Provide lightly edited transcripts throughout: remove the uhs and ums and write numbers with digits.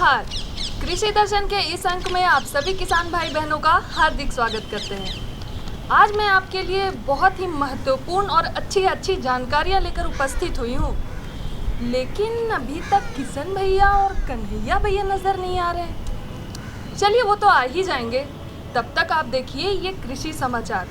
जोहार। कृषि दर्शन के इस अंक में आप सभी किसान भाई बहनों का हार्दिक स्वागत करते हैं। आज मैं आपके लिए बहुत ही महत्वपूर्ण और अच्छी जानकारियां लेकर उपस्थित हुई हूँ, लेकिन अभी तक किशन भैया और कन्हैया भैया नजर नहीं आ रहे। चलिए वो तो आ ही जाएंगे, तब तक आप देखिए ये कृषि समाचार।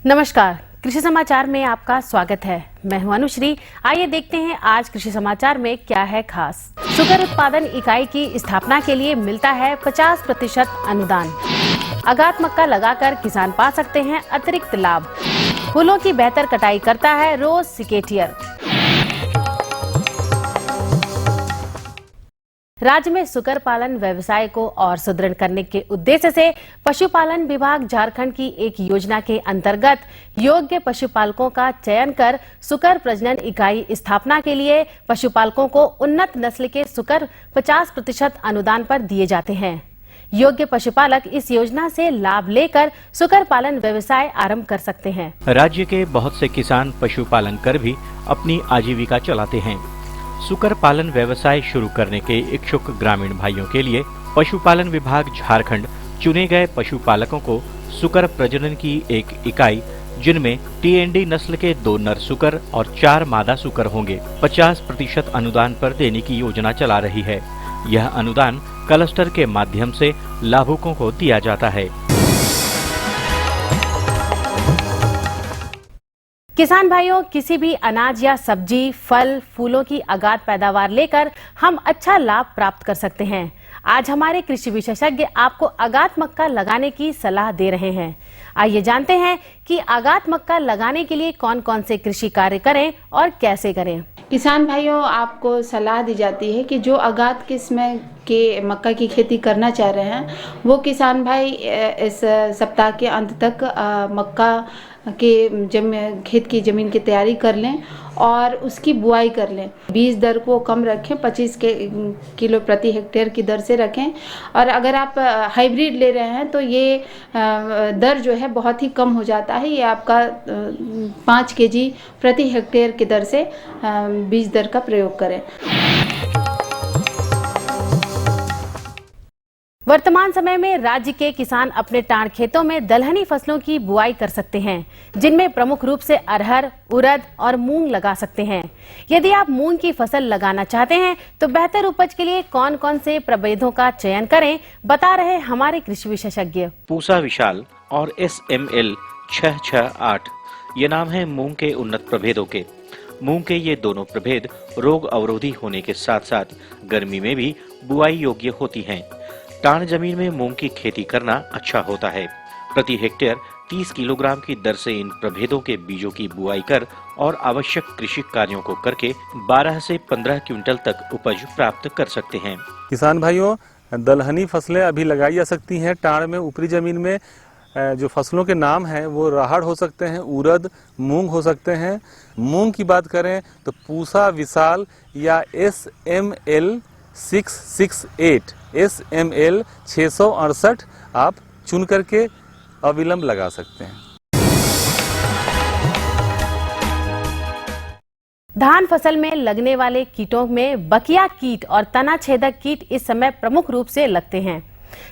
नमस्कार, कृषि समाचार में आपका स्वागत है। मैं हूं अनुश्री। आइए देखते हैं आज कृषि समाचार में क्या है खास। सुगर उत्पादन इकाई की स्थापना के लिए मिलता है 50% अनुदान। आगात मक्का लगाकर किसान पा सकते हैं अतिरिक्त लाभ। फूलों की बेहतर कटाई करता है रोज सिकेटियर। राज्य में सुकर पालन व्यवसाय को और सुदृढ़ करने के उद्देश्य से पशुपालन विभाग झारखंड की एक योजना के अंतर्गत योग्य पशुपालकों का चयन कर सुकर प्रजनन इकाई स्थापना के लिए पशुपालकों को उन्नत नस्ल के सुकर 50% अनुदान पर दिए जाते हैं। योग्य पशुपालक इस योजना से लाभ लेकर सुकर पालन व्यवसाय आरंभ कर सकते हैं। राज्य के बहुत से किसान पशुपालन कर भी अपनी आजीविका चलाते हैं। सुकर पालन व्यवसाय शुरू करने के इच्छुक ग्रामीण भाइयों के लिए पशुपालन विभाग झारखंड चुने गए पशुपालकों को सुकर प्रजनन की एक इकाई, जिनमें टीएनडी नस्ल के 2 नर सुकर और 4 मादा सुकर होंगे, 50% अनुदान पर देने की योजना चला रही है। यह अनुदान क्लस्टर के माध्यम से लाभुकों को दिया जाता है। किसान भाइयों, किसी भी अनाज या सब्जी, फल, फूलों की आगात पैदावार लेकर हम अच्छा लाभ प्राप्त कर सकते हैं। आज हमारे कृषि विशेषज्ञ आपको आगात मक्का लगाने की सलाह दे रहे हैं। आइए जानते हैं कि आगात मक्का लगाने के लिए कौन कौन से कृषि कार्य करें और कैसे करें। किसान भाइयों, आपको सलाह दी जाती है कि जो आगात किस्म के मक्का की खेती करना चाह रहे हैं वो किसान भाई इस सप्ताह के अंत तक मक्का के खेत की ज़मीन की तैयारी कर लें और उसकी बुआई कर लें। बीज दर को कम रखें, 25 किलो प्रति हेक्टेयर की दर से रखें। और अगर आप हाइब्रिड ले रहे हैं तो ये दर जो है बहुत ही कम हो जाता है। ये आपका 5 केजी प्रति हेक्टेयर की दर से बीज दर का प्रयोग करें। वर्तमान समय में राज्य के किसान अपने टाण खेतों में दलहनी फसलों की बुआई कर सकते हैं, जिनमें प्रमुख रूप से अरहर, उड़द और मूंग लगा सकते हैं। यदि आप मूंग की फसल लगाना चाहते हैं तो बेहतर उपज के लिए कौन कौन से प्रभेदों का चयन करें, बता रहे हमारे कृषि विशेषज्ञ। पूसा विशाल और SML 668 ये नाम है मूंग के उन्नत प्रभेदों के। मूंग के ये दोनों प्रभेद रोग अवरोधी होने के साथ साथ गर्मी में भी बुआई योग्य होती हैं। टाण जमीन में मूंग की खेती करना अच्छा होता है। प्रति हेक्टेयर 30 किलोग्राम की दर से इन प्रभेदों के बीजों की बुआई कर और आवश्यक कृषि कार्यों को करके 12 से 15 क्विंटल तक उपज प्राप्त कर सकते हैं। किसान भाइयों, दलहनी फसलें अभी लगाई जा सकती हैं। टाण में ऊपरी जमीन में जो फसलों के नाम हैं वो राहड़ हो सकते हैं, उड़द, मूंग हो सकते हैं। मूंग की बात करें तो पूसा विशाल या SML 668 SML 668 आप चुन करके अविलंब लगा सकते हैं। धान फसल में लगने वाले कीटों में बकिया कीट और तना छेदक कीट इस समय प्रमुख रूप से लगते हैं,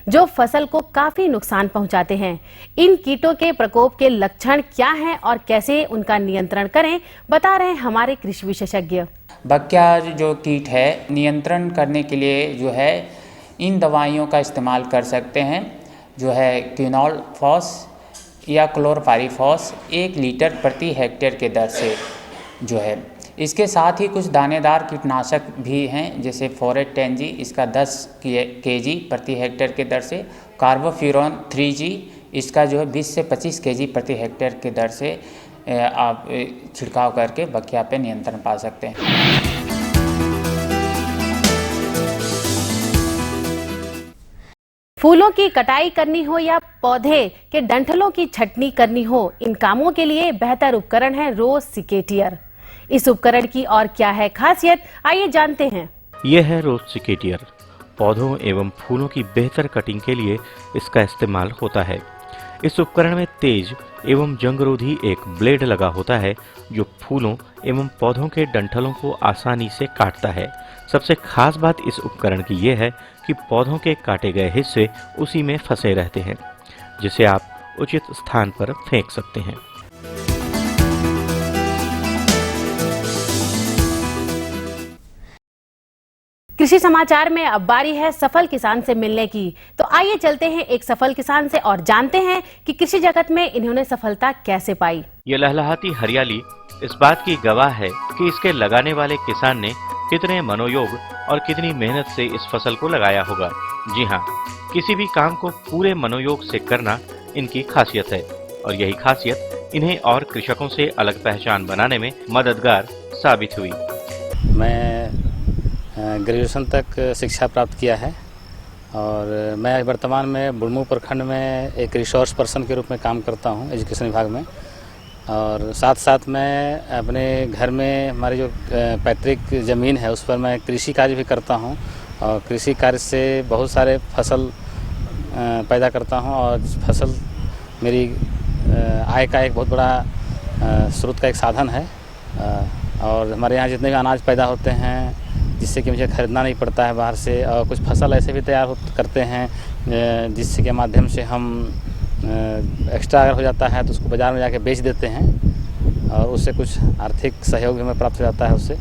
जो फसल को काफी नुकसान पहुंचाते हैं। इन कीटों के प्रकोप के लक्षण क्या हैं और कैसे उनका नियंत्रण करें, बता रहे हमारे कृषि विशेषज्ञ। बकिया जो कीट है, नियंत्रण करने के लिए जो है इन दवाइयों का इस्तेमाल कर सकते हैं, जो है क्विनोल फॉस या क्लोरपायरीफॉस 1 लीटर प्रति हेक्टेयर के दर से जो है। इसके साथ ही कुछ दानेदार कीटनाशक भी हैं, जैसे फोरेट 10G, इसका 10 kg प्रति हेक्टेयर के दर से। कार्बोफ्यूरॉन 3G, इसका जो है 20 से 25 kg प्रति हेक्टेयर के दर से आप छिड़काव करके बकिया पे नियंत्रण पा सकते हैं। फूलों की कटाई करनी हो या पौधे के डंठलों की छटनी करनी हो, इन कामों के लिए बेहतर उपकरण है रोज सिकेटियर। इस उपकरण की और क्या है खासियत, आइए जानते हैं। यह है रोज सिकेटियर। पौधों एवं फूलों की बेहतर कटिंग के लिए इसका इस्तेमाल होता है। इस उपकरण में तेज एवं जंगरोधी एक ब्लेड लगा होता है जो फूलों एवं पौधों के डंठलों को आसानी से काटता है। सबसे खास बात इस उपकरण की यह है कि पौधों के काटे गए हिस्से उसी में फंसे रहते हैं, जिसे आप उचित स्थान पर फेंक सकते हैं। कृषि समाचार में अब बारी है सफल किसान से मिलने की। तो आइए चलते हैं एक सफल किसान से और जानते हैं कि कृषि जगत में इन्होंने सफलता कैसे पाई। ये लहलहाती हरियाली इस बात की गवाह है कि इसके लगाने वाले किसान ने कितने मनोयोग और कितनी मेहनत से इस फसल को लगाया होगा। जी हाँ, किसी भी काम को पूरे मनोयोग से करना इनकी खासियत है और यही खासियत इन्हें और कृषकों से अलग पहचान बनाने में मददगार साबित हुई। मैं ग्रेजुएशन तक शिक्षा प्राप्त किया है और मैं वर्तमान में बुढ़मू प्रखंड में एक रिसोर्स पर्सन के रूप में काम करता हूं एजुकेशन विभाग में। और साथ साथ मैं अपने घर में हमारी जो पैतृक ज़मीन है उस पर मैं कृषि कार्य भी करता हूं और कृषि कार्य से बहुत सारे फसल पैदा करता हूं और फसल मेरी आय का एक बहुत बड़ा स्रोत का एक साधन है। और हमारे यहाँ जितने भी अनाज पैदा होते हैं जिससे कि मुझे खरीदना नहीं पड़ता है बाहर से, और कुछ फसल ऐसे भी तैयार करते हैं जिससे के माध्यम से हम एक्स्ट्रा अगर हो जाता है तो उसको बाज़ार में जाके बेच देते हैं और उससे कुछ आर्थिक सहयोग भी हमें प्राप्त हो जाता है उससे।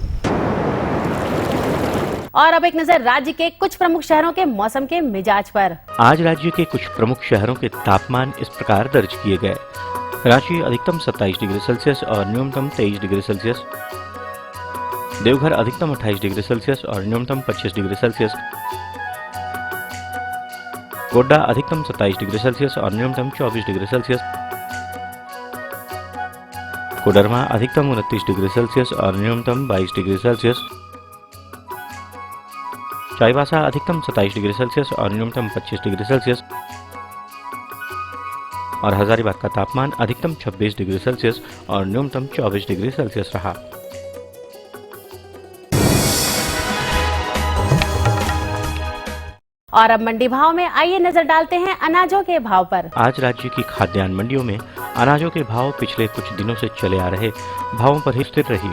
और अब एक नजर राज्य के कुछ प्रमुख शहरों के मौसम के मिजाज पर। आज राज्य के कुछ प्रमुख शहरों के तापमान इस प्रकार दर्ज किए गए। रांची अधिकतम 27 डिग्री सेल्सियस और न्यूनतम 23 डिग्री सेल्सियस। देवघर अधिकतम 28 डिग्री सेल्सियस और न्यूनतम 25 डिग्री सेल्सियस। गोड्डा अधिकतम 27 डिग्री सेल्सियस और न्यूनतम 24 डिग्री सेल्सियस। कोडरमा अधिकतम 29 डिग्री सेल्सियस और न्यूनतम 22 डिग्री सेल्सियस। चाईबासा अधिकतम 27 डिग्री सेल्सियस और न्यूनतम 25 डिग्री सेल्सियस। और हजारीबाग का तापमान अधिकतम 26 डिग्री सेल्सियस और न्यूनतम 24 डिग्री सेल्सियस रहा। और अब मंडी भाव में आइए नजर डालते हैं अनाजों के भाव पर। आज राज्य की खाद्यान्न मंडियों में अनाजों के भाव पिछले कुछ दिनों से चले आ रहे भावों पर ही स्थिर रही।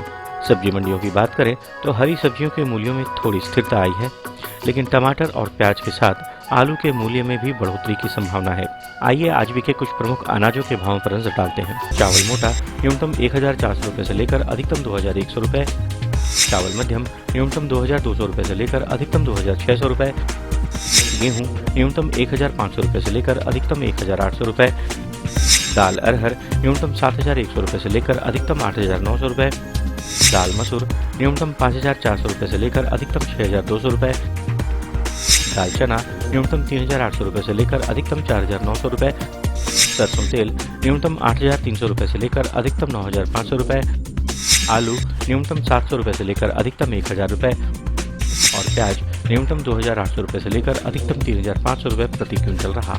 सब्जी मंडियों की बात करें तो हरी सब्जियों के मूल्यों में थोड़ी स्थिरता आई है, लेकिन टमाटर और प्याज के साथ आलू के मूल्य में भी बढ़ोतरी की संभावना है। आइए आज भी के कुछ प्रमुख अनाजों के भावों पर नजर डालते हैं। चावल मोटा न्यूनतम 1400 रुपए से लेकर अधिकतम 2100 रुपए। चावल मध्यम न्यूनतम 2200 रुपए से लेकर अधिकतम 2600 रुपए। गेहूं न्यूनतम 1500 रुपए से लेकर अधिकतम 1800 रुपए। दाल अरहर न्यूनतम 7100 रुपए से लेकर अधिकतम 8900 रुपए। दाल मसूर न्यूनतम 5400 रुपए से लेकर अधिकतम 6200 रुपए। दाल चना न्यूनतम 3800 रुपए से लेकर अधिकतम 4900 रुपए। सरसों तेल न्यूनतम 8300 रुपए से लेकर अधिकतम 9500 रुपए। आलू न्यूनतम 700 रुपए से लेकर अधिकतम 1000 रुपए। और प्याज न्यूनतम 2800 रुपए से लेकर अधिकतम 3500 रुपए प्रति क्विंटल रहा।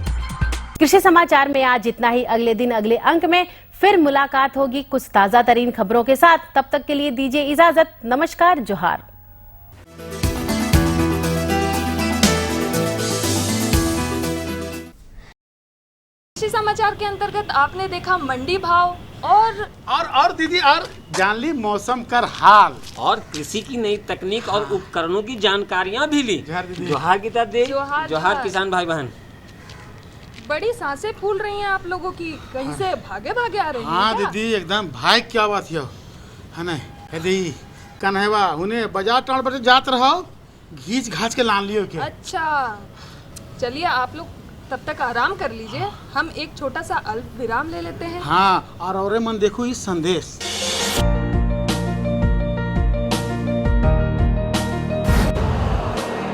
कृषि समाचार में आज इतना ही। अगले दिन अगले अंक में फिर मुलाकात होगी कुछ ताजा तरीन खबरों के साथ। तब तक के लिए दीजिए इजाजत। नमस्कार, जोहार। कृषि समाचार के अंतर्गत आपने देखा मंडी भाव और दीदी और जान ली मौसम का हाल और कृषि की नई तकनीक और उपकरणों की जानकारियां भी ली। जोहार गीता दे, जोहार किसान भाई बहन। बड़ी सांसें फूल रही हैं आप लोगों की, कहीं से भागे भागे आ रही हैं। हाँ दीदी एकदम भाई क्या बात है ना दीदी कन्हैया उन्हें बाजार टाउन पर जात रहो घींच घाच के लान लियो क्या। अच्छा चलिए आप लोग तब तक आराम कर लीजिए, हम एक छोटा सा अल्प विराम ले लेते हैं। हाँ और मन देखो इस संदेश।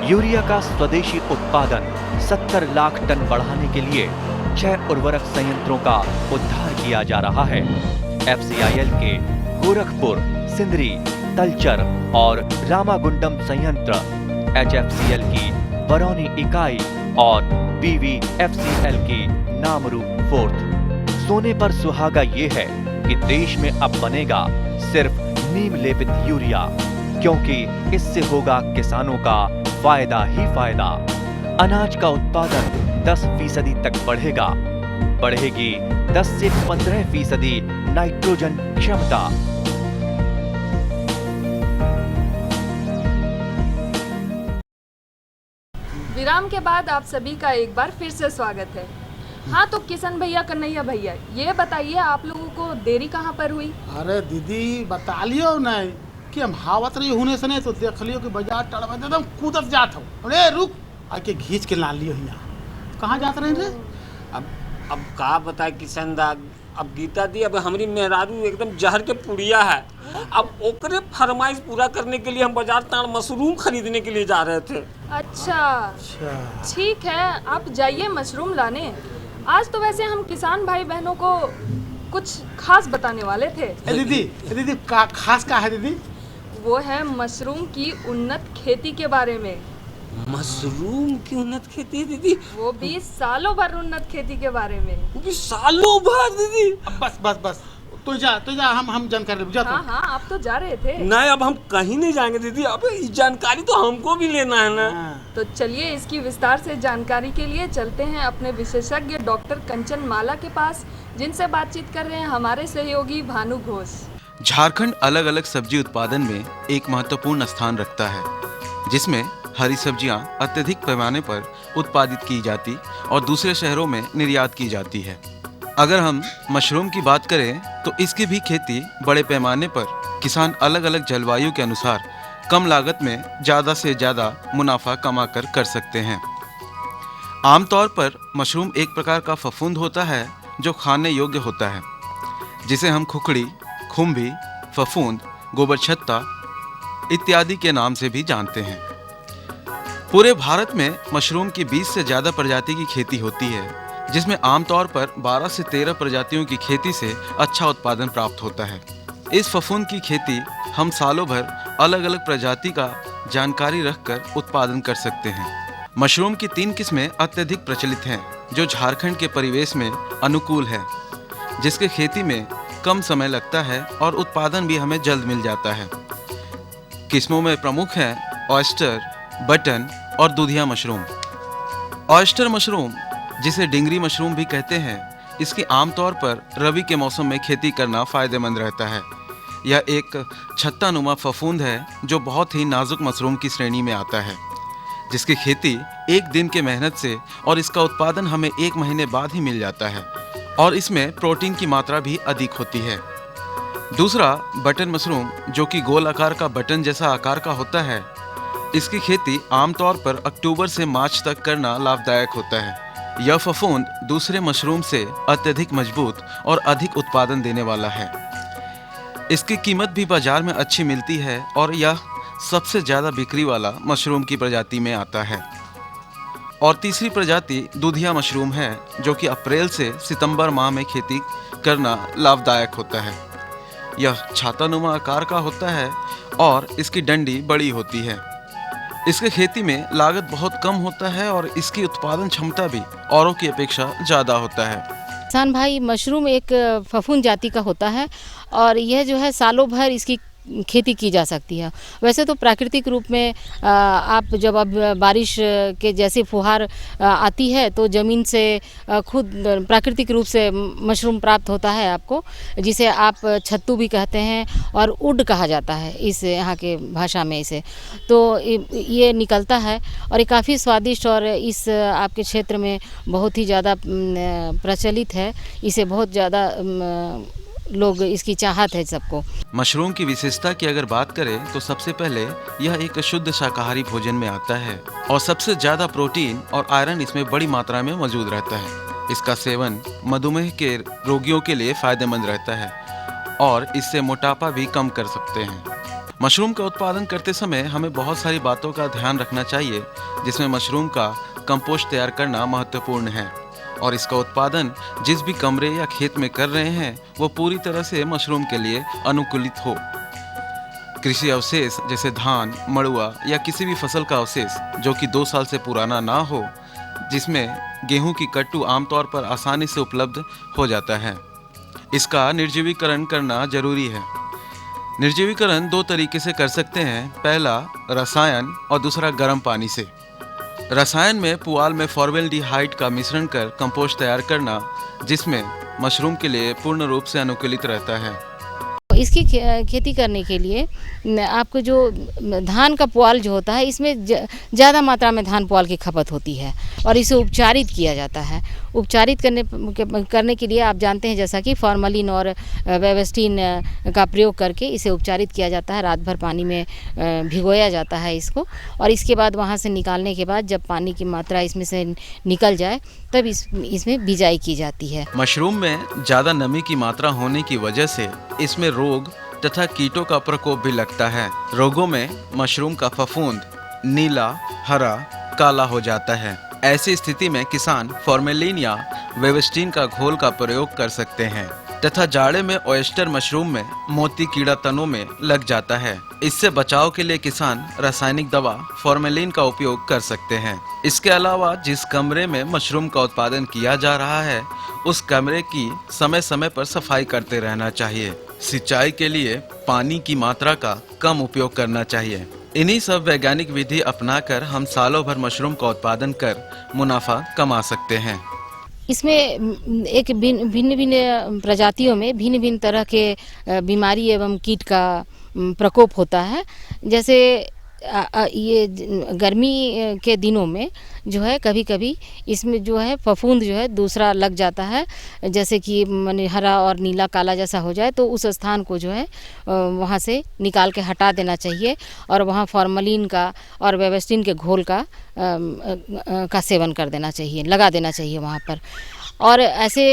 यूरिया का स्वदेशी उत्पादन 70 लाख टन बढ़ाने के लिए 6 उर्वरक संयंत्रों का उद्धार किया जा रहा है। FCIL के गोरखपुर, सिंदरी, तलचर और रामागुंडम संयंत्र, HFCL की बरौनी इकाई और BVFCL की नामरू फोर्थ। सोने पर सुहागा ये है कि देश में अब बनेगा सिर्फ नीम लेपित यूरिया, क्योंकि इससे होगा किसानों का फायदा ही फायदा। अनाज का उत्पादन 10% तक बढ़ेगा बढ़ेगी 10 से 15% नाइट्रोजन क्षमता। विराम के बाद आप सभी का एक बार फिर से स्वागत है। हाँ, तो किशन भैया, कन्हैया भैया, ये बताइए आप लोगों को देरी कहाँ पर हुई? अरे दीदी बता लियो नहीं कि हम हावत रही होने से नहीं तो देख लियो कि बाजार टड़ में एकदम कूदत जात हो। अरे रुक आके घींच के ला लियो यहाँ। कहाँ जात रहे रे? अब का बताए किशन दा, अब गीता दी, अब हमारी मेहरारू एकदम जहर के पुड़िया है। अब ओकरे फरमाइश पूरा करने के लिए हम बाजार ताड़ मशरूम खरीदने के लिए जा रहे थे। अच्छा, ठीक है, आप जाइए मशरूम लाने। आज तो वैसे हम किसान भाई बहनों को कुछ खास बताने वाले थे। दीदी का खास का है दीदी? वो है मशरूम की उन्नत खेती के बारे में। मशरूम की उन्नत खेती दीदी? वो भी सालों भर उन्नत खेती के बारे में। वो भी सालों भर दीदी? बस तो जा हम जानकारी ले। हाँ, आप तो जा रहे थे। नहीं, अब हम कहीं नहीं जाएंगे दीदी, अब इस जानकारी तो हमको भी लेना है ना। तो चलिए इसकी विस्तार से जानकारी के लिए चलते हैं अपने विशेषज्ञ डॉक्टर कंचन माला के पास, जिनसे बातचीत कर रहे हैं हमारे सहयोगी भानु घोष। झारखंड अलग अलग सब्जी उत्पादन में एक महत्वपूर्ण स्थान रखता है, जिसमें हरी सब्जियां अत्यधिक पैमाने पर उत्पादित की जाती और दूसरे शहरों में निर्यात की जाती है। अगर हम मशरूम की बात करें तो इसकी भी खेती बड़े पैमाने पर किसान अलग अलग जलवायु के अनुसार कम लागत में ज़्यादा से ज़्यादा मुनाफा कमाकर कर सकते हैं। आमतौर पर मशरूम एक प्रकार का फफूंद होता है जो खाने योग्य होता है, जिसे हम खुखड़ी, खुम्भी, फफूंद, गोबर छत्ता इत्यादि के नाम से भी जानते हैं। पूरे भारत में मशरूम की 20 से ज़्यादा प्रजाति की खेती होती है, जिसमें आमतौर पर 12 से 13 प्रजातियों की खेती से अच्छा उत्पादन प्राप्त होता है। इस फफूंद की खेती हम सालों भर अलग अलग प्रजाति का जानकारी रखकर उत्पादन कर सकते हैं। मशरूम की 3 किस्में अत्यधिक प्रचलित हैं, जो झारखंड के परिवेश में अनुकूल है, जिसके खेती में कम समय लगता है और उत्पादन भी हमें जल्द मिल जाता है। किस्मों में प्रमुख हैं ऑयस्टर, बटन और दूधिया मशरूम। ऑयस्टर मशरूम, जिसे डिंगरी मशरूम भी कहते हैं, इसकी आमतौर पर रबी के मौसम में खेती करना फ़ायदेमंद रहता है। यह एक छत्तानुमा फफूंद है जो बहुत ही नाजुक मशरूम की श्रेणी में आता है, जिसकी खेती 1 दिन के मेहनत से और इसका उत्पादन हमें 1 महीने बाद ही मिल जाता है और इसमें प्रोटीन की मात्रा भी अधिक होती है। दूसरा बटन मशरूम, जो कि गोल आकार का बटन जैसा आकार का होता है, इसकी खेती आमतौर पर अक्टूबर से मार्च तक करना लाभदायक होता है। यह फफूंद दूसरे मशरूम से अत्यधिक मजबूत और अधिक उत्पादन देने वाला है। इसकी कीमत भी बाजार में अच्छी मिलती है और यह सबसे ज़्यादा बिक्री वाला मशरूम की प्रजाति में आता है। और तीसरी प्रजाति दूधिया मशरूम है, जो कि अप्रैल से सितंबर माह में खेती करना लाभदायक होता है। यह छातानुमा आकार का होता है और इसकी डंडी बड़ी होती है। इसके खेती में लागत बहुत कम होता है और इसकी उत्पादन क्षमता भी औरों की अपेक्षा ज़्यादा होता है। किसान भाई, मशरूम एक फफूंद जाति का होता है और यह जो है सालों भर इसकी खेती की जा सकती है। वैसे तो प्राकृतिक रूप में आप जब अब बारिश के जैसे फुहार आती है तो ज़मीन से खुद प्राकृतिक रूप से मशरूम प्राप्त होता है आपको, जिसे आप छत्तू भी कहते हैं और उड कहा जाता है इस यहाँ के भाषा में इसे। तो ये निकलता है और ये काफ़ी स्वादिष्ट और इस आपके क्षेत्र में बहुत ही ज़्यादा प्रचलित है। इसे बहुत ज़्यादा लोग इसकी चाहत है सबको। मशरूम की विशेषता की अगर बात करें तो सबसे पहले यह एक शुद्ध शाकाहारी भोजन में आता है और सबसे ज़्यादा प्रोटीन और आयरन इसमें बड़ी मात्रा में मौजूद रहता है। इसका सेवन मधुमेह के रोगियों के लिए फायदेमंद रहता है और इससे मोटापा भी कम कर सकते हैं। मशरूम का उत्पादन करते समय हमें बहुत सारी बातों का ध्यान रखना चाहिए, जिसमें मशरूम का कंपोस्ट तैयार करना महत्वपूर्ण है और इसका उत्पादन जिस भी कमरे या खेत में कर रहे हैं वो पूरी तरह से मशरूम के लिए अनुकूलित हो। कृषि अवशेष जैसे धान, मड़ुआ या किसी भी फसल का अवशेष जो कि 2 साल से पुराना ना हो, जिसमें गेहूं की कट्टू आमतौर पर आसानी से उपलब्ध हो जाता है, इसका निर्जीवीकरण करना जरूरी है। निर्जीवीकरण 2 तरीके से कर सकते हैं, पहला रसायन और दूसरा गर्म पानी से। रसायन में पुआल में फॉर्मेल्डिहाइड का मिश्रण कर कंपोस्ट तैयार करना, जिसमें मशरूम के लिए पूर्ण रूप से अनुकूलित रहता है। इसकी खेती करने के लिए आपको जो धान का पुआल जो होता है, इसमें ज़्यादा मात्रा में धान पुआल की खपत होती है और इसे उपचारित किया जाता है। उपचारित करने के लिए आप जानते हैं जैसा कि फॉर्मलिन और वेबस्टीन का प्रयोग करके इसे उपचारित किया जाता है। रात भर पानी में भिगोया जाता है इसको, और इसके बाद वहाँ से निकालने के बाद जब पानी की मात्रा इसमें से निकल जाए तब इसमें बिजाई की जाती है। मशरूम में ज़्यादा नमी की मात्रा होने की वजह से इसमें रोग तथा कीटों का प्रकोप भी लगता है। रोगों में मशरूम का फफूंद नीला, हरा, काला हो जाता है। ऐसी स्थिति में किसान फॉर्मेलिन या वेबस्टीन का घोल का प्रयोग कर सकते हैं तथा जाड़े में ऑयस्टर मशरूम में मोती कीड़ा तनों में लग जाता है। इससे बचाव के लिए किसान रासायनिक दवा फॉर्मेलिन का उपयोग कर सकते हैं। इसके अलावा जिस कमरे में मशरूम का उत्पादन किया जा रहा है उस कमरे की समय समय पर सफाई करते रहना चाहिए। सिंचाई के लिए पानी की मात्रा का कम उपयोग करना चाहिए। इन्हीं सब वैज्ञानिक विधि अपनाकर हम सालों भर मशरूम का उत्पादन कर मुनाफा कमा सकते हैं। इसमें एक भिन्न भिन्न प्रजातियों में भिन्न भिन्न तरह के बीमारी एवं कीट का प्रकोप होता है। जैसे ये गर्मी के दिनों में जो है कभी कभी इसमें जो है फफूंद जो है दूसरा लग जाता है, जैसे कि माने हरा और नीला काला जैसा हो जाए तो उस स्थान को जो है वहाँ से निकाल के हटा देना चाहिए और वहाँ फॉर्मलिन का और वेबस्टीन के घोल का सेवन कर देना चाहिए, लगा देना चाहिए वहाँ पर। और ऐसे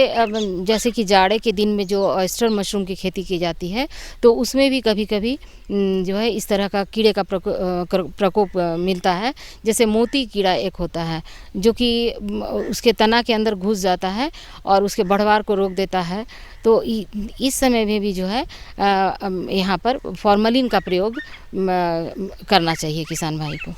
जैसे कि जाड़े के दिन में जो ऑयस्टर मशरूम की खेती की जाती है तो उसमें भी कभी कभी जो है इस तरह का कीड़े का प्रकोप मिलता है। जैसे मोती कीड़ा एक होता है जो कि उसके तना के अंदर घुस जाता है और उसके बढ़वार को रोक देता है। तो इस समय में भी जो है यहाँ पर फॉर्मलिन का प्रयोग करना चाहिए किसान भाई को।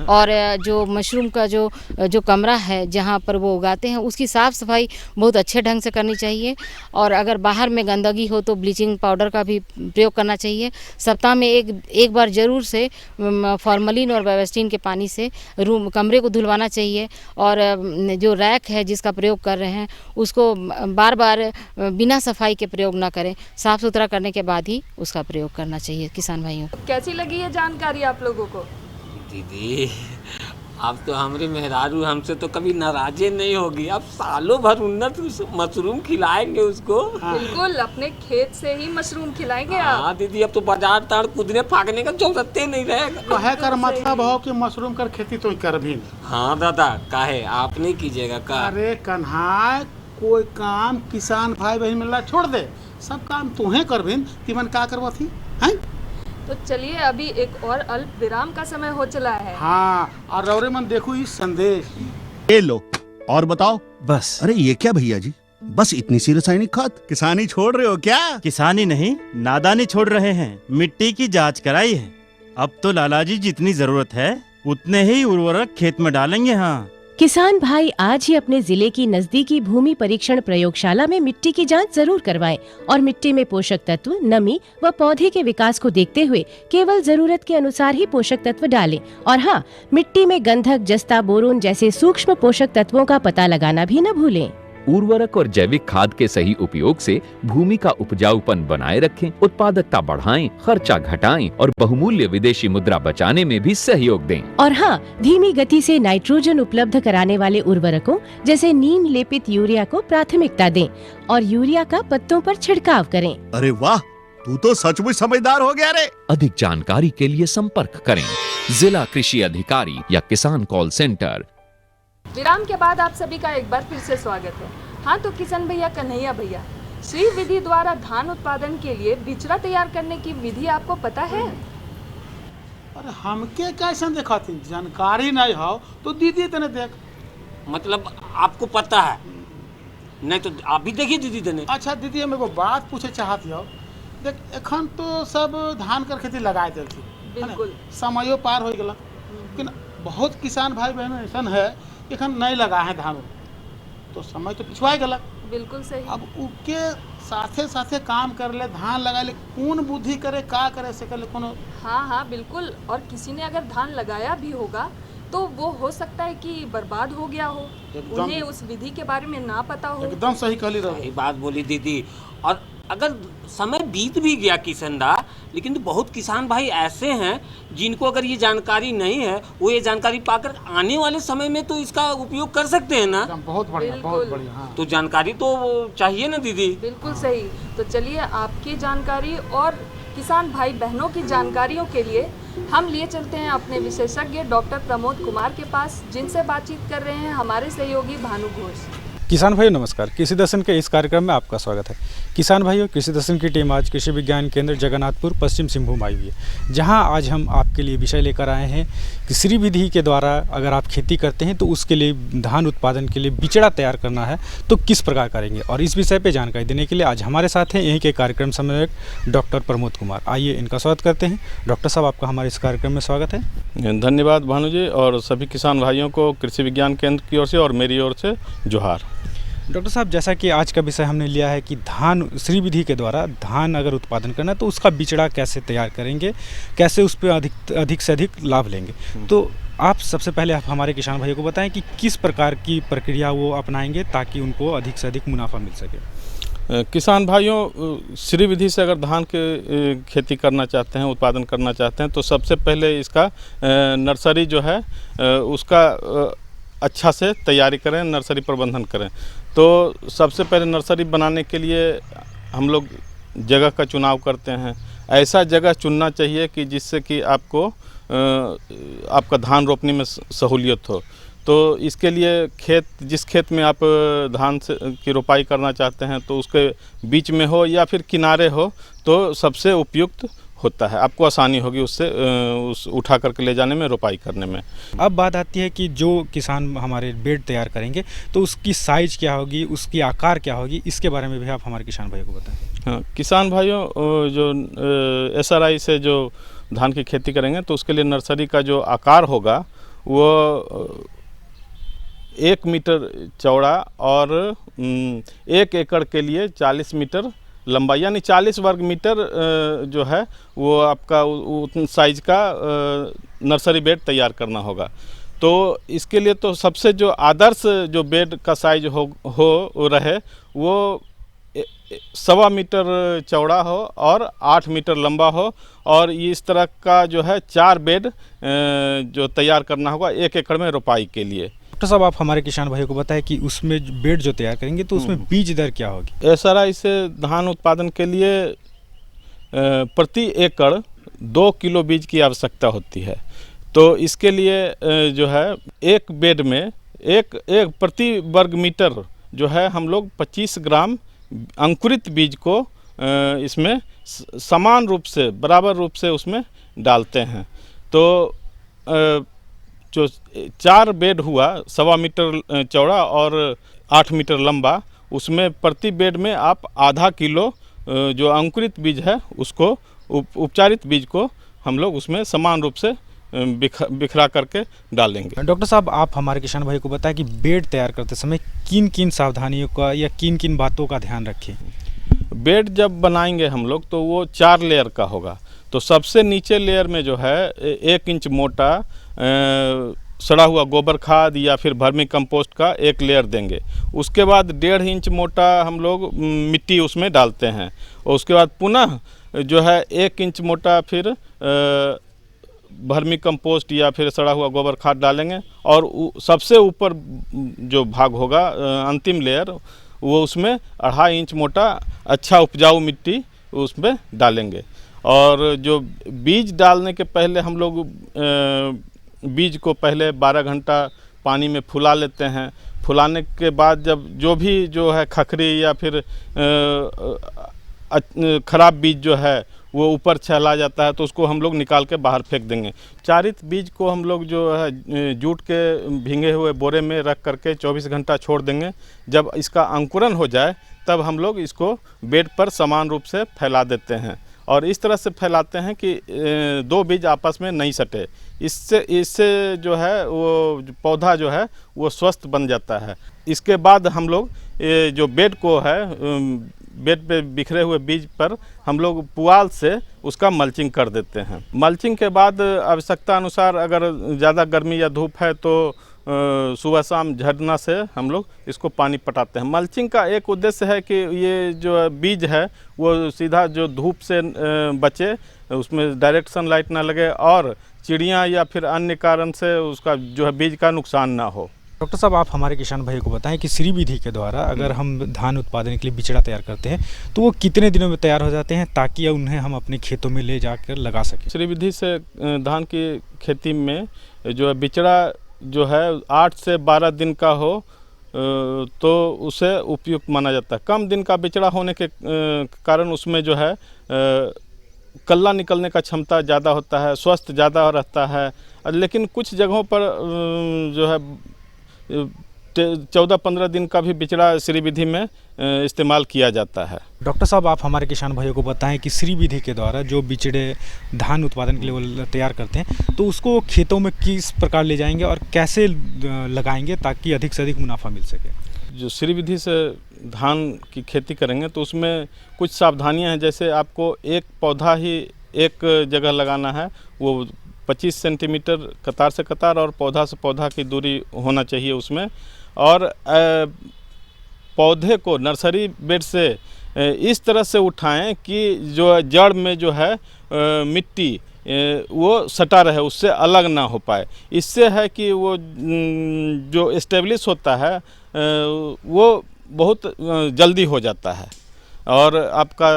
और जो मशरूम का जो कमरा है जहाँ पर वो उगाते हैं उसकी साफ़ सफाई बहुत अच्छे ढंग से करनी चाहिए। और अगर बाहर में गंदगी हो तो ब्लीचिंग पाउडर का भी प्रयोग करना चाहिए। सप्ताह में एक बार ज़रूर से फॉर्मलिन और वेबस्टीन के पानी से कमरे को धुलवाना चाहिए। और जो रैक है जिसका प्रयोग कर रहे हैं उसको बार बार बिना सफाई के प्रयोग ना करें, साफ़ सुथरा करने के बाद ही उसका प्रयोग करना चाहिए किसान भाइयों। कैसी लगी ये जानकारी आप लोगों को? दीदी अब तो हमारी मेहरारू हमसे तो कभी नाराजे नहीं होगी। अब सालों भर उन्नत मशरूम खिलाएंगे उसको। बिल्कुल, अपने खेत से ही मशरूम खिलाएंगे आप। हाँ दीदी, अब तो बाजार ताड़ कूदने फागने का जरूरत नहीं रहेगा। कहे कर मतलब हो कि मशरूम कर खेती तो कर भी। हाँ दादा, काहे आप नहीं कीजिएगा का? अरे कन्हा, कोई काम किसान भाई बहन मिलना छोड़ दे, सब काम तुम्हें कर भी। तिमन का करवा थी हैं? तो चलिए अभी एक और अल्प विराम का समय हो चला है। हाँ, और रौरे मन देखो इस संदेश। ये लो और बताओ। बस। अरे ये क्या भैया जी, बस इतनी सी रासायनिक खाद? किसानी छोड़ रहे हो क्या? किसानी नहीं, नादानी छोड़ रहे हैं। मिट्टी की जांच कराई है। अब तो लाला जी जितनी जरूरत है उतने ही उर्वरक खेत में डालेंगे। हाँ, किसान भाई आज ही अपने जिले की नजदीकी भूमि परीक्षण प्रयोगशाला में मिट्टी की जांच जरूर करवाएं और मिट्टी में पोषक तत्व, नमी व पौधे के विकास को देखते हुए केवल जरूरत के अनुसार ही पोषक तत्व डालें। और हाँ, मिट्टी में गंधक, जस्ता, बोरोन जैसे सूक्ष्म पोषक तत्वों का पता लगाना भी न भूलें। उर्वरक और जैविक खाद के सही उपयोग से भूमि का उपजाऊपन बनाए रखें, उत्पादकता बढ़ाएं, खर्चा घटाएं और बहुमूल्य विदेशी मुद्रा बचाने में भी सहयोग दें। और हाँ, धीमी गति से नाइट्रोजन उपलब्ध कराने वाले उर्वरकों जैसे नीम लेपित यूरिया को प्राथमिकता दें और यूरिया का पत्तों पर छिड़काव करें। अरे वाह, तू तो सचमुच समझदार हो गया रे। अधिक जानकारी के लिए संपर्क करें जिला कृषि अधिकारी या किसान कॉल सेंटर। विराम के बाद आप सभी का एक बार फिर से स्वागत है। हाँ, तो किसान भैया, कन्हैया भैया, श्री विधि द्वारा धान उत्पादन के लिए बिचड़ा तैयार करने की विधि आपको पता है? अरे हमके कैसे देखा थी, जानकारी नहीं हो तो दीदी तने देख। मतलब आपको पता है? नहीं तो आप भी देखिए दीदी तने। अच्छा दीदी, मेरे को बात पूछे चाहती हो। देख, एखन तो सब धान कर खेती लगाए थे, बिल्कुल समयो पार हो गया, लेकिन बहुत किसान भाई बहन ऐसा है एखन नहीं लगा है धान, तो समय तो पिछुआ गया। बिल्कुल सही। अब उनके साथे साथे काम कर ले, धान लगा ले, कौन बुद्धि करे, का करे से कर ले कोनो। हाँ हाँ बिल्कुल। और किसी ने अगर धान लगाया भी होगा तो वो हो सकता है कि बर्बाद हो गया हो, उन्हें उस विधि के बारे में ना पता हो। एकदम सही कहली रहो। सही बात बोली दीदी। और अगर समय बीत भी गया किशन दा, लेकिन तो बहुत किसान भाई ऐसे हैं जिनको अगर ये जानकारी नहीं है, वो ये जानकारी पाकर आने वाले समय में तो इसका उपयोग कर सकते हैं ना। बहुत बढ़िया, बहुत बढ़िया। हाँ। तो जानकारी तो चाहिए ना दीदी। बिल्कुल सही। तो चलिए आपकी जानकारी और किसान भाई बहनों की जानकारियों के लिए हम लिए चलते हैं अपने विशेषज्ञ डॉक्टर प्रमोद कुमार के पास, जिनसे बातचीत कर रहे हैं हमारे सहयोगी भानु घोष। किसान भाइयों नमस्कार। कृषि दर्शन के इस कार्यक्रम में आपका स्वागत है। किसान भाइयों, कृषि दर्शन की टीम आज कृषि विज्ञान केंद्र जगन्नाथपुर पश्चिम सिंहभूम आई हुई है, जहां आज हम आपके लिए विषय लेकर आए हैं कि श्री विधि के द्वारा अगर आप खेती करते हैं तो उसके लिए धान उत्पादन के लिए बिचड़ा तैयार करना है तो किस प्रकार करेंगे। और इस विषय पर जानकारी देने के लिए आज हमारे साथ हैं यहीं के कार्यक्रम समन्वयक डॉक्टर प्रमोद कुमार। आइए इनका स्वागत करते हैं। डॉक्टर साहब, आपका हमारे इस कार्यक्रम में स्वागत है। धन्यवाद भानु जी, और सभी किसान भाइयों को कृषि विज्ञान केंद्र की ओर से और मेरी ओर से जोहार। डॉक्टर साहब, जैसा कि आज का विषय हमने लिया है कि धान श्री विधि के द्वारा धान अगर उत्पादन करना है तो उसका बिचड़ा कैसे तैयार करेंगे, कैसे उस पर अधिक से अधिक लाभ लेंगे। तो आप सबसे पहले आप हमारे किसान भाइयों को बताएं कि किस प्रकार की प्रक्रिया वो अपनाएंगे ताकि उनको अधिक से अधिक मुनाफा मिल सके। किसान भाइयों, श्री विधि से अगर धान के खेती करना चाहते हैं, उत्पादन करना चाहते हैं, तो सबसे पहले इसका नर्सरी जो है उसका अच्छा से तैयारी करें, नर्सरी प्रबंधन करें। तो सबसे पहले नर्सरी बनाने के लिए हम लोग जगह का चुनाव करते हैं। ऐसा जगह चुनना चाहिए कि जिससे कि आपको आपका धान रोपने में सहूलियत हो। तो इसके लिए जिस खेत में आप धान की रोपाई करना चाहते हैं तो उसके बीच में हो या फिर किनारे हो तो सबसे उपयुक्त होता है, आपको आसानी होगी उससे उठा करके ले जाने में, रोपाई करने में। अब बात आती है कि जो किसान हमारे बेड तैयार करेंगे तो उसकी साइज क्या होगी, उसकी आकार क्या होगी, इसके बारे में भी आप हमारे किसान भाइयों को बताएं। हाँ, किसान भाइयों, जो SRI से जो धान की खेती करेंगे तो उसके लिए नर्सरी का जो आकार होगा वो 1 मीटर चौड़ा और 1 एकड़ के लिए 40 मीटर लंबा, यानी 40 वर्ग मीटर जो है वो आपका उतने साइज का नर्सरी बेड तैयार करना होगा। तो इसके लिए तो सबसे जो आदर्श जो बेड का साइज हो रहे वो 1.25 मीटर चौड़ा हो और 8 मीटर लंबा हो, और इस तरह का जो है 4 बेड जो तैयार करना होगा 1 एकड़ में रोपाई के लिए। डॉक्टर साहब, आप हमारे किसान भाइयों को बताएं कि उसमें बेड जो तैयार करेंगे तो उसमें बीज दर क्या होगी। SRI से धान उत्पादन के लिए प्रति एकड़ 2 किलो बीज की आवश्यकता होती है। तो इसके लिए जो है एक बेड में एक प्रति वर्ग मीटर जो है हम लोग 25 ग्राम अंकुरित बीज को इसमें समान रूप से, बराबर रूप से उसमें डालते हैं। तो जो 4 बेड हुआ 1.25 मीटर चौड़ा और 8 मीटर लंबा, उसमें प्रति बेड में आप आधा किलो जो अंकुरित बीज है उसको, उपचारित बीज को हम लोग उसमें समान रूप से बिखरा करके डालेंगे। डॉक्टर साहब, आप हमारे किसान भाई को बताएं कि बेड तैयार करते समय किन किन सावधानियों का या किन किन बातों का ध्यान रखें। बेड जब बनाएंगे हम लोग तो वो 4 लेयर का होगा। तो सबसे नीचे लेयर में जो है 1 इंच मोटा सड़ा हुआ गोबर खाद या फिर वर्मी कंपोस्ट का 1 लेयर देंगे। उसके बाद 1.5 इंच मोटा हम लोग मिट्टी उसमें डालते हैं, और उसके बाद पुनः जो है 1 इंच मोटा फिर वर्मी कंपोस्ट या फिर सड़ा हुआ गोबर खाद डालेंगे, और सबसे ऊपर जो भाग होगा अंतिम लेयर, वो उसमें 2.5 इंच मोटा अच्छा उपजाऊ मिट्टी उसमें डालेंगे। और जो बीज डालने के पहले हम लोग बीज को पहले 12 घंटा पानी में फुला लेते हैं। फुलाने के बाद जब जो भी जो है खखरी या फिर खराब बीज जो है वो ऊपर छला जाता है तो उसको हम लोग निकाल के बाहर फेंक देंगे। चारित बीज को हम लोग जो है जूट के भींगे हुए बोरे में रख करके 24 घंटा छोड़ देंगे। जब इसका अंकुरन हो जाए तब हम लोग इसको बेड पर समान रूप से फैला देते हैं, और इस तरह से फैलाते हैं कि 2 बीज आपस में नहीं सटे। इससे जो है वो पौधा जो है वो स्वस्थ बन जाता है। इसके बाद हम लोग जो बेड को है बेड पे बिखरे हुए बीज पर हम लोग पुआल से उसका मल्चिंग कर देते हैं। मल्चिंग के बाद आवश्यकता अनुसार अगर ज़्यादा गर्मी या धूप है तो सुबह शाम झरना से हम लोग इसको पानी पटाते हैं। मल्चिंग का एक उद्देश्य है कि ये जो बीज है वो सीधा जो धूप से बचे, उसमें डायरेक्ट सनलाइट ना लगे और चिड़ियाँ या फिर अन्य कारण से उसका जो है बीज का नुकसान ना हो। डॉक्टर साहब, आप हमारे किसान भाइयों को बताएं कि श्री विधि के द्वारा अगर हम धान उत्पादन के लिए बिचड़ा तैयार करते हैं तो वो कितने दिनों में तैयार हो जाते हैं ताकि उन्हें हम अपने खेतों में ले जाकर लगा सकें? श्री विधि से धान की खेती में जो है बिचड़ा जो है 8 से 12 दिन का हो तो उसे उपयुक्त माना जाता है। कम दिन का बिचड़ा होने के कारण उसमें जो है कल्ला निकलने का क्षमता ज़्यादा होता है, स्वस्थ ज़्यादा रहता है। लेकिन कुछ जगहों पर जो है 14-15 दिन का भी बिचड़ा श्री विधि में इस्तेमाल किया जाता है। डॉक्टर साहब, आप हमारे किसान भाइयों को बताएं कि श्री विधि के द्वारा जो बिचड़े धान उत्पादन के लिए वो तैयार करते हैं तो उसको खेतों में किस प्रकार ले जाएंगे और कैसे लगाएंगे ताकि अधिक से अधिक मुनाफा मिल सके? जो श्री विधि से धान की खेती करेंगे तो उसमें कुछ सावधानियां हैं। जैसे आपको एक पौधा ही एक जगह लगाना है, वो 25 सेंटीमीटर कतार से कतार और पौधा से पौधा की दूरी होना चाहिए उसमें। और पौधे को नर्सरी बेड से इस तरह से उठाएं कि जो जड़ में जो है मिट्टी वो सटा रहे, उससे अलग ना हो पाए। इससे है कि वो जो एस्टेब्लिश होता है वो बहुत जल्दी हो जाता है और आपका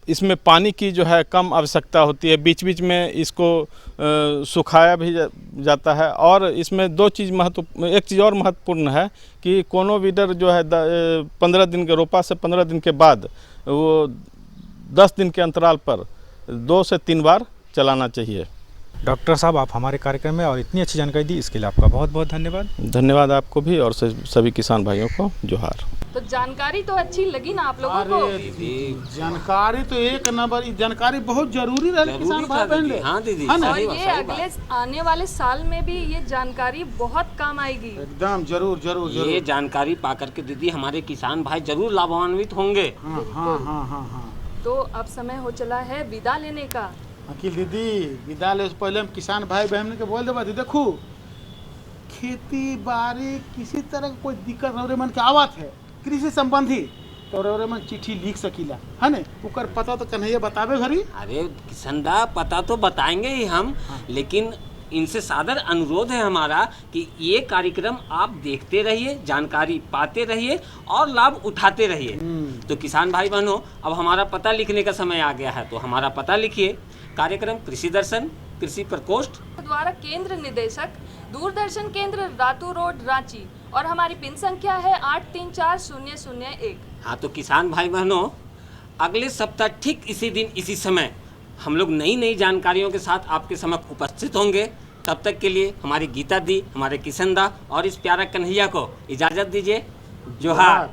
इसमें पानी की जो है कम आवश्यकता होती है। बीच बीच में इसको सुखाया भी जाता है। और इसमें एक चीज़ और महत्वपूर्ण है कि कोनो वीडर जो है 15 दिन के रोपा से 15 दिन के बाद वो 10 दिन के अंतराल पर 2 से 3 बार चलाना चाहिए। डॉक्टर साहब, आप हमारे कार्यक्रम में और इतनी अच्छी जानकारी दी इसके लिए आपका बहुत बहुत धन्यवाद। धन्यवाद आपको भी और सभी किसान भाइयों को जोहार। तो जानकारी तो अच्छी लगी ना आप लोगों को? जानकारी तो एक नंबर, जानकारी बहुत जरूरी है किसान भाई बहन। हाँ दीदी, और ये अगले आने वाले साल में भी ये जानकारी बहुत काम आएगी। एकदम जरूर जरूर जरूर। ये जानकारी पा करके दीदी हमारे किसान भाई जरूर लाभान्वित होंगे। हाँ। तो अब समय हो चला है विदा लेने का। अखिल दीदी, विदा ले पहले हम किसान भाई बहन के बोल देबा। देखो, खेती बाड़ी किसी तरह का कोई दिक्कत रौरे मन के आवत है कृषि संबंधी तो रौरे मन चिट्ठी लिख सकीला है ने, ओकर पता तो कन्हैया बतावे घरी। अरे किशन दा, पता तो बताएंगे ही हम। लेकिन इनसे सादर अनुरोध है हमारा कि ये कार्यक्रम आप देखते रहिए, जानकारी पाते रहिए और लाभ उठाते रहिए। तो किसान भाई बहनों, अब हमारा पता लिखने का समय आ गया है, तो हमारा पता लिखिए। कार्यक्रम कृषि दर्शन, कृषि प्रकोष्ठ द्वारा केंद्र निदेशक, दूरदर्शन केंद्र रातू रोड, रांची। और हमारी पिन संख्या है 834001। हाँ, तो किसान भाई बहनों, अगले सप्ताह ठीक इसी दिन इसी समय हम लोग नई नई जानकारियों के साथ आपके समक्ष उपस्थित होंगे। तब तक के लिए हमारी गीता दी, हमारे किशन दा और इस प्यारा कन्हैया को इजाज़त दीजिए। जोहार।